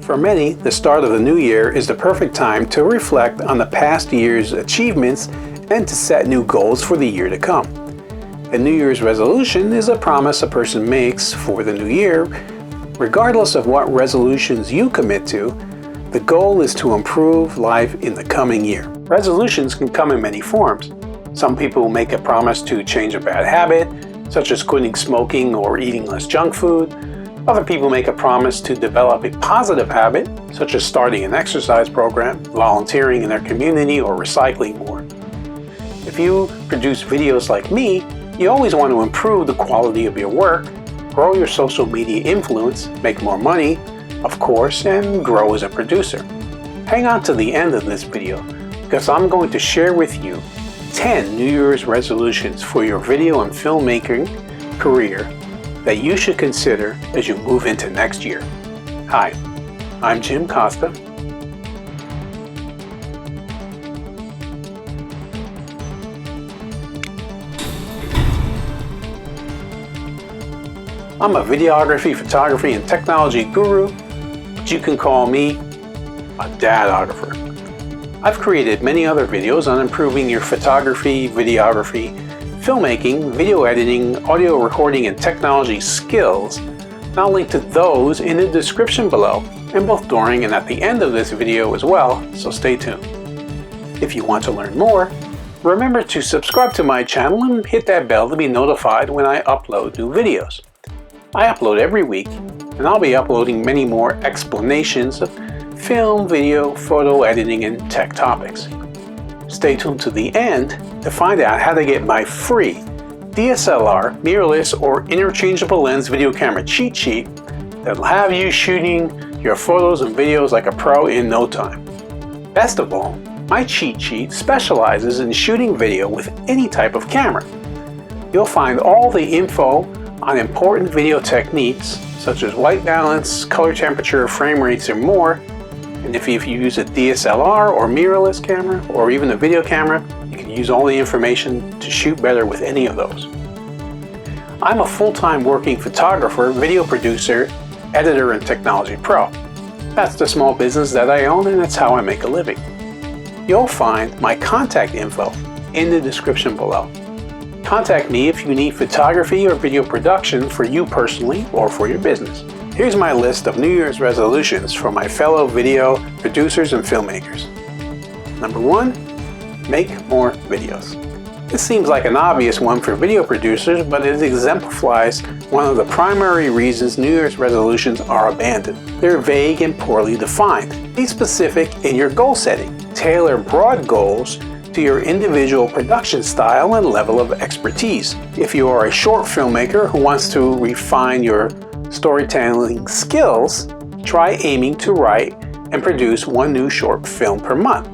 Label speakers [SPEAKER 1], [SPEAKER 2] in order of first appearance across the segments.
[SPEAKER 1] For many, the start of the new year is the perfect time to reflect on the past year's achievements and to set new goals for the year to come. A New Year's resolution is a promise a person makes for the new year. Regardless of what resolutions you commit to, the goal is to improve life in the coming year. Resolutions can come in many forms. Some people make a promise to change a bad habit, such as quitting smoking or eating less junk food. Other people make a promise to develop a positive habit, such as starting an exercise program, volunteering in their community, or recycling more. If you produce videos like me, you always want to improve the quality of your work, grow your social media influence, make more money, of course, and grow as a producer. Hang on to the end of this video, because I'm going to share with you 10 New Year's resolutions for your video and filmmaking career that you should consider as you move into next year. Hi, I'm Jim Costa. I'm a videography, photography, and technology guru, but you can call me a dadographer. I've created many other videos on improving your photography, videography, filmmaking, video editing, audio recording, and technology skills. And I'll link to those in the description below, and both during and at the end of this video as well, so stay tuned. If you want to learn more, remember to subscribe to my channel and hit that bell to be notified when I upload new videos. I upload every week, and I'll be uploading many more explanations of film, video, photo editing, and tech topics. Stay tuned to the end to find out how to get my free DSLR, mirrorless, or interchangeable lens video camera cheat sheet that'll have you shooting your photos and videos like a pro in no time. Best of all, my cheat sheet specializes in shooting video with any type of camera. You'll find all the info on important video techniques such as white balance, color temperature, frame rates, and more. And if you use a DSLR or mirrorless camera, or even a video camera, you can use all the information to shoot better with any of those. I'm a full-time working photographer, video producer, editor, and technology pro. That's the small business that I own, and that's how I make a living. You'll find my contact info in the description below. Contact me if you need photography or video production for you personally or for your business. Here's my list of New Year's resolutions for my fellow video producers and filmmakers. Number 1, make more videos. This seems like an obvious one for video producers, but it exemplifies one of the primary reasons New Year's resolutions are abandoned. They're vague and poorly defined. Be specific in your goal setting. Tailor broad goals to your individual production style and level of expertise. If you are a short filmmaker who wants to refine your storytelling skills, try aiming to write and produce one new short film per month.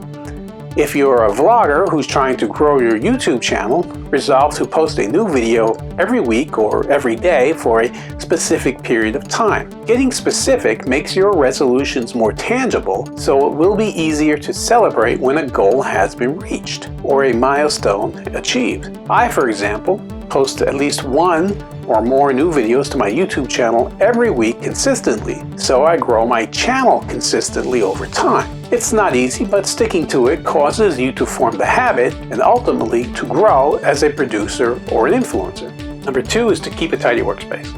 [SPEAKER 1] If you're a vlogger who's trying to grow your YouTube channel, resolve to post a new video every week or every day for a specific period of time. Getting specific makes your resolutions more tangible, so it will be easier to celebrate when a goal has been reached or a milestone achieved. I, for example, post at least one or more new videos to my YouTube channel every week consistently, so I grow my channel consistently over time. It's not easy, but sticking to it causes you to form the habit and ultimately to grow as a producer or an influencer. Number 2 is to keep a tidy workspace.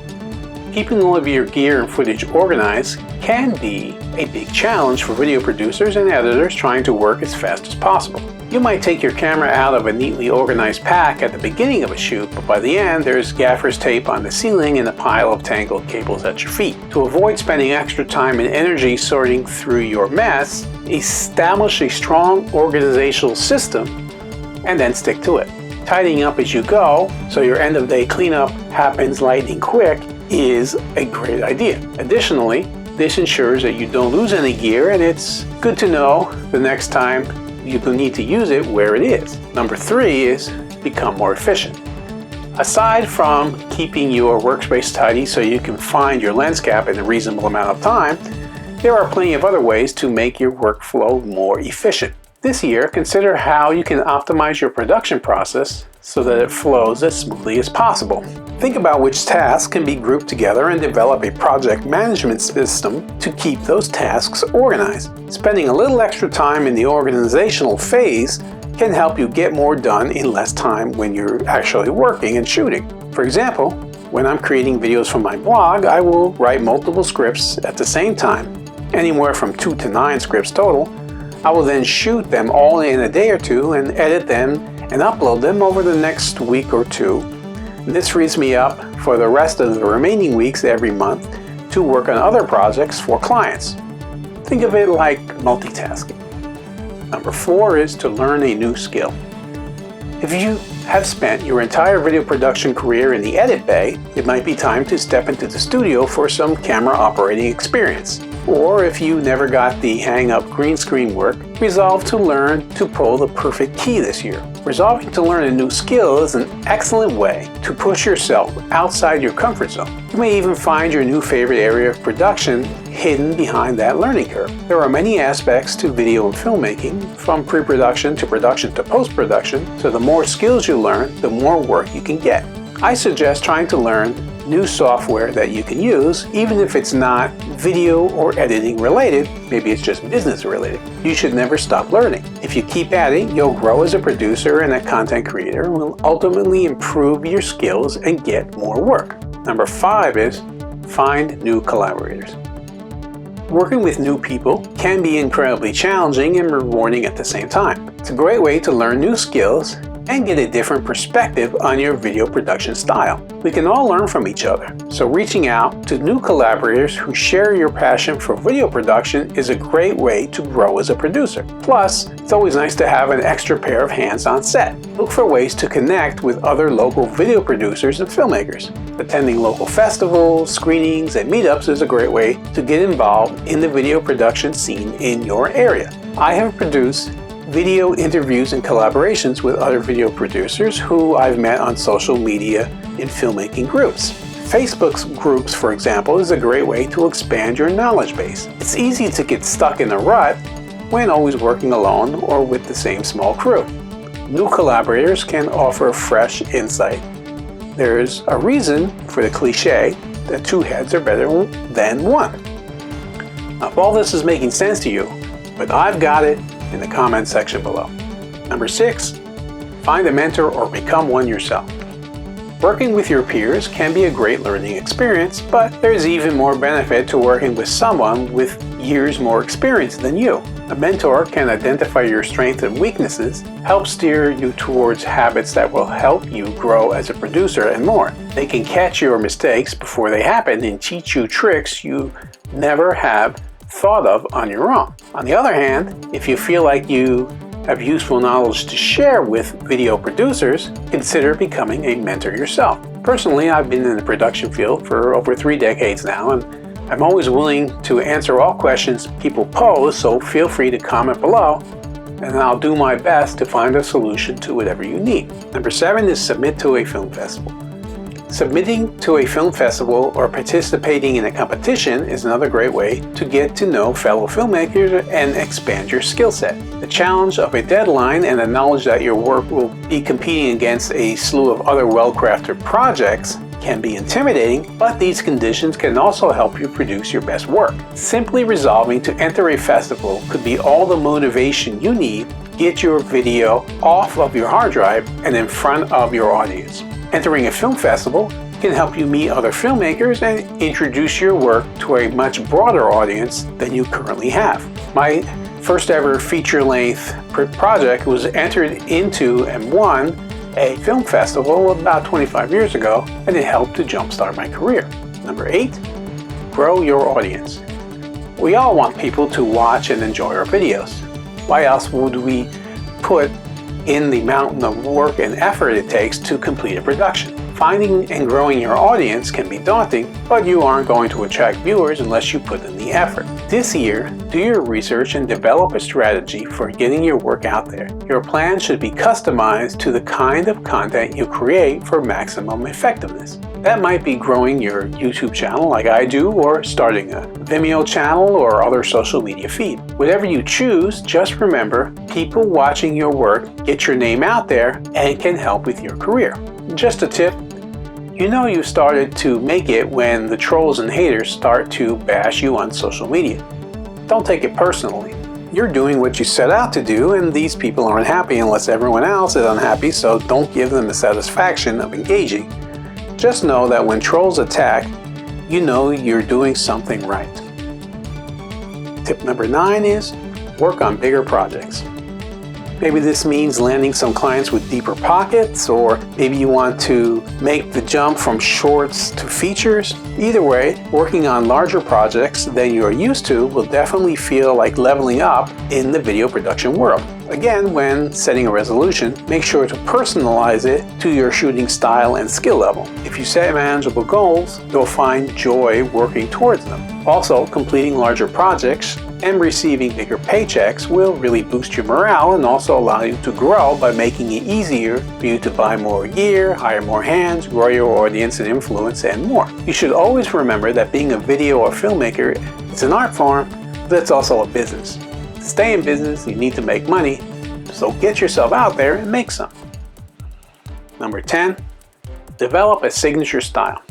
[SPEAKER 1] Keeping all of your gear and footage organized can be a big challenge for video producers and editors trying to work as fast as possible. You might take your camera out of a neatly organized pack at the beginning of a shoot, but by the end there's gaffer's tape on the ceiling and a pile of tangled cables at your feet. To avoid spending extra time and energy sorting through your mess, establish a strong organizational system and then stick to it. Tidying up as you go, so your end-of-day cleanup happens lightning quick, is a great idea. Additionally, this ensures that you don't lose any gear, and it's good to know the next time you need to use it where it is. Number 3 is become more efficient. Aside from keeping your workspace tidy so you can find your lens cap in a reasonable amount of time, there are plenty of other ways to make your workflow more efficient. This year, consider how you can optimize your production process so that it flows as smoothly as possible. Think about which tasks can be grouped together and develop a project management system to keep those tasks organized. Spending a little extra time in the organizational phase can help you get more done in less time when you're actually working and shooting. For example, when I'm creating videos for my blog, I will write multiple scripts at the same time, anywhere from 2 to 9 scripts total. I will then shoot them all in a day or two and edit them and upload them over the next week or two. This frees me up for the rest of the remaining weeks every month to work on other projects for clients. Think of it like multitasking. Number 4 is to learn a new skill. If you have spent your entire video production career in the edit bay, it might be time to step into the studio for some camera operating experience. Or if you never got the hang of green screen work, resolve to learn to pull the perfect key this year. Resolving to learn a new skill is an excellent way to push yourself outside your comfort zone. You may even find your new favorite area of production hidden behind that learning curve. There are many aspects to video and filmmaking, from pre-production to production to post-production, so the more skills you learn, the more work you can get. I suggest trying to learn new software that you can use, even if it's not video or editing related, maybe it's just business related. You should never stop learning. If you keep at it, you'll grow as a producer and a content creator and will ultimately improve your skills and get more work. Number 5 is find new collaborators. Working with new people can be incredibly challenging and rewarding at the same time. It's a great way to learn new skills and get a different perspective on your video production style. We can all learn from each other, so reaching out to new collaborators who share your passion for video production is a great way to grow as a producer. Plus, it's always nice to have an extra pair of hands on set. Look for ways to connect with other local video producers and filmmakers. Attending local festivals, screenings, and meetups is a great way to get involved in the video production scene in your area. I have produced video interviews and collaborations with other video producers who I've met on social media in filmmaking groups. Facebook's groups, for example, is a great way to expand your knowledge base. It's easy to get stuck in a rut when always working alone or with the same small crew. New collaborators can offer fresh insight. There's a reason for the cliche that 2 heads are better than 1. Now, if all this is making sense to you, but I've got it, in the comment section below. Number 6, find a mentor or become one yourself. Working with your peers can be a great learning experience, but there's even more benefit to working with someone with years more experience than you. A mentor can identify your strengths and weaknesses, help steer you towards habits that will help you grow as a producer, and more. They can catch your mistakes before they happen and teach you tricks you never have thought of on your own. On the other hand, if you feel like you have useful knowledge to share with video producers, consider becoming a mentor yourself. Personally, I've been in the production field for over 3 decades now, and I'm always willing to answer all questions people pose, so feel free to comment below, and I'll do my best to find a solution to whatever you need. Number 7 is submit to a film festival. Submitting to a film festival or participating in a competition is another great way to get to know fellow filmmakers and expand your skill set. The challenge of a deadline and the knowledge that your work will be competing against a slew of other well-crafted projects can be intimidating, but these conditions can also help you produce your best work. Simply resolving to enter a festival could be all the motivation you need to get your video off of your hard drive and in front of your audience. Entering a film festival can help you meet other filmmakers and introduce your work to a much broader audience than you currently have. My first ever feature-length project was entered into and won a film festival about 25 years ago, and it helped to jumpstart my career. Number 8, grow your audience. We all want people to watch and enjoy our videos. Why else would we put in the mountain of work and effort it takes to complete a production? Finding and growing your audience can be daunting, but you aren't going to attract viewers unless you put in the effort. This year, do your research and develop a strategy for getting your work out there. Your plan should be customized to the kind of content you create for maximum effectiveness. That might be growing your YouTube channel like I do, or starting a Vimeo channel or other social media feed. Whatever you choose, just remember, people watching your work get your name out there and can help with your career. Just a tip, you know you started to make it when the trolls and haters start to bash you on social media. Don't take it personally. You're doing what you set out to do, and these people aren't happy unless everyone else is unhappy, so don't give them the satisfaction of engaging. Just know that when trolls attack, you know you're doing something right. Tip number 9 is work on bigger projects. Maybe this means landing some clients with deeper pockets, or maybe you want to make the jump from shorts to features. Either way, working on larger projects than you're used to will definitely feel like leveling up in the video production world. Again, when setting a resolution, make sure to personalize it to your shooting style and skill level. If you set manageable goals, you'll find joy working towards them. Also, completing larger projects and receiving bigger paychecks will really boost your morale and also allow you to grow by making it easier for you to buy more gear, hire more hands, grow your audience and influence, and more. You should always remember that being a video or filmmaker is an art form, but it's also a business. To stay in business, you need to make money, so get yourself out there and make some. Number 10, develop a signature style.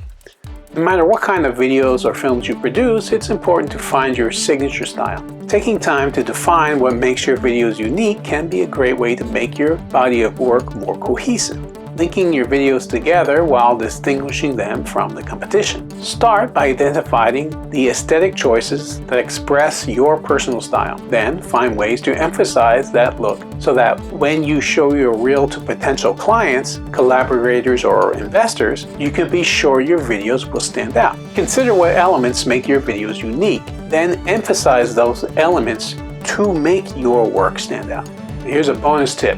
[SPEAKER 1] No matter what kind of videos or films you produce, it's important to find your signature style. Taking time to define what makes your videos unique can be a great way to make your body of work more cohesive, linking your videos together while distinguishing them from the competition. Start by identifying the aesthetic choices that express your personal style. Then find ways to emphasize that look so that when you show your reel to potential clients, collaborators, or investors, you can be sure your videos will stand out. Consider what elements make your videos unique, then emphasize those elements to make your work stand out. Here's a bonus tip,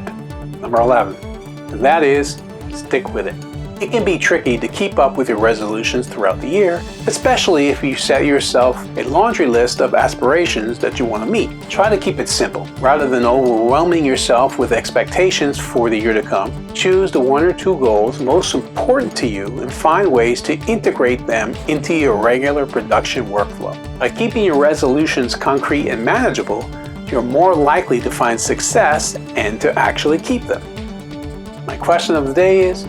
[SPEAKER 1] number 11, and that is stick with it. It can be tricky to keep up with your resolutions throughout the year, especially if you set yourself a laundry list of aspirations that you want to meet. Try to keep it simple. Rather than overwhelming yourself with expectations for the year to come, choose the 1 or 2 goals most important to you and find ways to integrate them into your regular production workflow. By keeping your resolutions concrete and manageable, you're more likely to find success and to actually keep them. My question of the day is,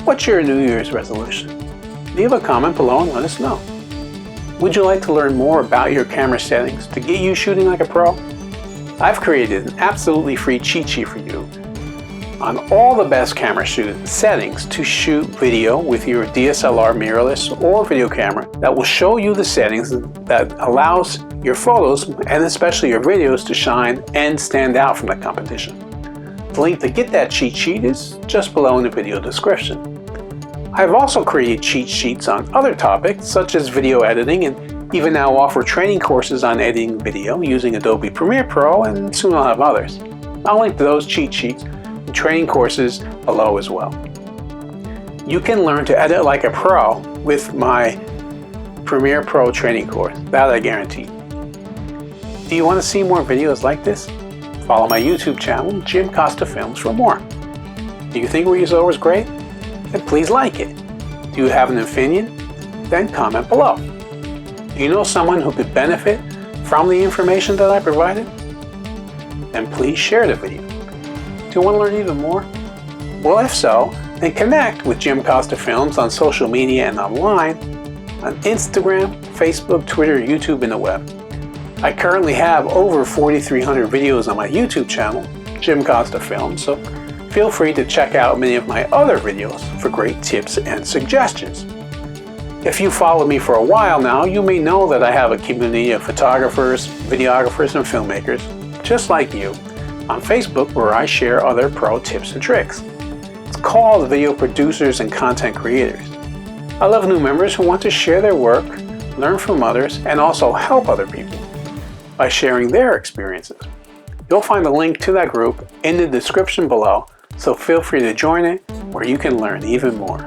[SPEAKER 1] what's your New Year's resolution? Leave a comment below and let us know. Would you like to learn more about your camera settings to get you shooting like a pro? I've created an absolutely free cheat sheet for you on all the best camera settings to shoot video with your DSLR mirrorless or video camera that will show you the settings that allows your photos and especially your videos to shine and stand out from the competition. The link to get that cheat sheet is just below in the video description. I've also created cheat sheets on other topics such as video editing, and even now offer training courses on editing video using Adobe Premiere Pro, and soon I'll have others. I'll link to those cheat sheets and training courses below as well. You can learn to edit like a pro with my Premiere Pro training course, that I guarantee. Do you want to see more videos like this? Follow my YouTube channel, Jim Costa Films, for more. Do you think what you saw was great? Then please like it. Do you have an opinion? Then comment below. Do you know someone who could benefit from the information that I provided? Then please share the video. Do you want to learn even more? Well, if so, then connect with Jim Costa Films on social media and online, on Instagram, Facebook, Twitter, YouTube, and the web. I currently have over 4,300 videos on my YouTube channel, Jim Costa Films, so feel free to check out many of my other videos for great tips and suggestions. If you followed me for a while now, you may know that I have a community of photographers, videographers, and filmmakers, just like you, on Facebook, where I share other pro tips and tricks. It's called Video Producers and Content Creators. I love new members who want to share their work, learn from others, and also help other people by sharing their experiences. You'll find a link to that group in the description below, so feel free to join it where you can learn even more.